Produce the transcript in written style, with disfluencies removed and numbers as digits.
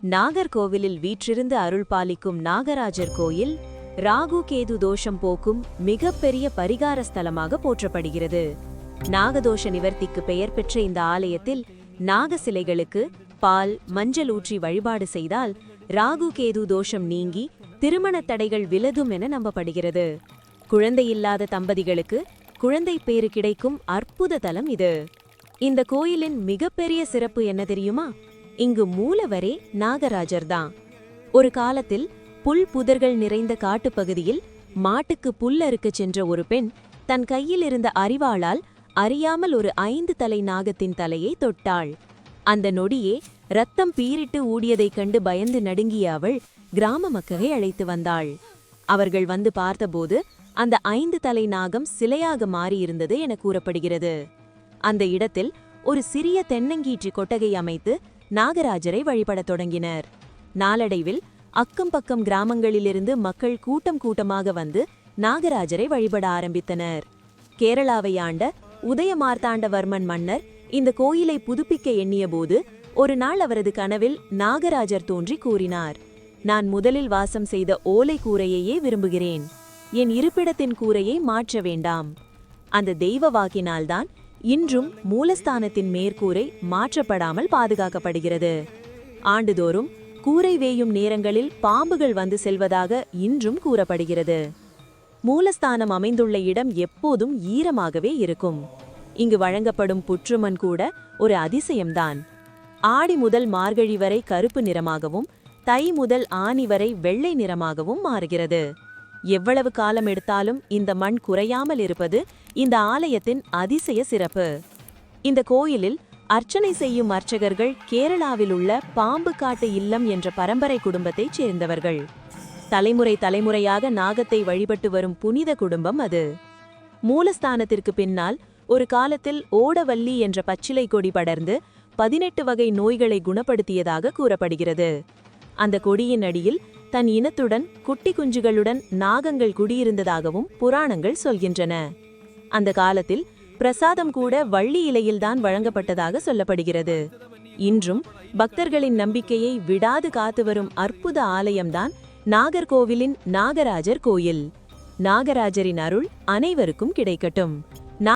நாகர்கோவிலில் வீற்றிருந்து அருள் பாலிக்கும் நாகராஜர் கோயில் ராகு கேது தோஷம் போக்கும் மிகப்பெரிய பரிகார ஸ்தலமாக போற்றப்படுகிறது. நாகதோஷ நிவர்த்திக்கு பெயர் பெற்ற இந்த ஆலயத்தில் நாக சிலைகளுக்கு பால் மஞ்சள் ஊற்றி வழிபாடு செய்தால் ராகு கேது தோஷம் நீங்கி திருமண தடைகள் விலகும் என நம்பப்படுகிறது. குழந்தையில்லாத தம்பதிகளுக்கு குழந்தை பேறு கிடைக்கும் அற்புத தலம் இது. இந்த கோயிலின் மிகப்பெரிய சிறப்பு என்ன தெரியுமா? இங்கு மூலவரே நாகராஜர் தான். ஒரு காலத்தில் புல் புதர்கள் நிறைந்த காட்டுப்பகுதியில் மாட்டுக்கு புல் அறுக்கச் சென்ற ஒரு பெண் தன் கையில் இருந்த அரிவாளால் அறியாமல் ஒரு 5 தலை நாகத்தின் தலையை தொட்டாள். அந்த நொடியே ரத்தம் பீரிட்டு ஊடியதைக் கண்டு பயந்து நடுங்கிய அவள் கிராம மக்களை அழைத்து வந்தாள். அவர்கள் வந்து பார்த்தபோது அந்த 5 தலை நாகம் சிலையாக மாறியிருந்தது என கூறப்படுகிறது. அந்த இடத்தில் ஒரு சிறிய தென்னங்கீற்று கொட்டகை அமைத்து நாகராஜரை வழிபடத் தொடங்கினர். நாளடைவில் அக்கம் பக்கம் கிராமங்களிலிருந்து மக்கள் கூட்டம் கூட்டமாக வந்து நாகராஜரை வழிபட ஆரம்பித்தனர். கேரளாவை ஆண்ட உதயமார்த்தாண்டவர்மன் மன்னர் இந்த கோயிலை புதுப்பிக்க எண்ணியபோது ஒரு நாள் அவரது கனவில் நாகராஜர் தோன்றி கூறினார், நான் முதலில் வாசம் செய்த ஓலை கூரையையே விரும்புகிறேன். என் இருப்பிடத்தின் கூரையை மாற்ற வேண்டாம். அந்த தெய்வ வாக்கினால்தான் இன்றும் மூலஸ்தானத்தின் மேற்கூரை மாற்றப்படாமல் பாதுகாக்கப்படுகிறது. ஆண்டுதோறும் கூரை வேயும் நேரங்களில் பாம்புகள் வந்து செல்வதாக இன்றும் கூறப்படுகிறது. மூலஸ்தானம் அமைந்துள்ள இடம் எப்போதும் ஈரமாகவே இருக்கும். இங்கு வழங்கப்படும் புற்றுமண் கூட ஒரு அதிசயம்தான். ஆடி முதல் மார்கழி வரை கருப்பு நிறமாகவும் தை முதல் ஆனி வரை வெள்ளை நிறமாகவும் மாறுகிறது. எவ்வளவு காலம் எடுத்தாலும் இந்த மண் குறையாமல் இருப்பது இந்த ஆலயத்தின் அதிசய சிறப்பு. இந்த கோயிலில் அர்ச்சனை செய்யும் அர்ச்சகர்கள் கேரளாவில் உள்ள பாம்பு காட்டு இல்லம் என்ற பரம்பரை குடும்பத்தைச் சேர்ந்தவர்கள். தலைமுறை தலைமுறையாக நாகத்தை வழிபட்டு வரும் புனித குடும்பம் அது. மூலஸ்தானத்திற்கு பின்னால் ஒரு காலத்தில் ஓடவல்லி என்ற பச்சிலை கொடி படர்ந்து 18 வகை நோய்களை குணப்படுத்தியதாக கூறப்படுகிறது. அந்த கொடியின் அடியில் தன் இனத்துடன் குட்டி குஞ்சுகளுடன் நாகங்கள் குடியிருந்ததாகவும் புராணங்கள் சொல்கின்றன. அந்த காலத்தில் பிரசாதம் கூட வள்ளி இலையில்தான் வழங்கப்பட்டதாக சொல்லப்படுகிறது. இன்றும் பக்தர்களின் நம்பிக்கையை விடாது காத்து வரும் அற்புத ஆலயம்தான் நாகர்கோவிலின் நாகராஜர் கோயில். நாகராஜரின் அருள் அனைவருக்கும் கிடைக்கட்டும்.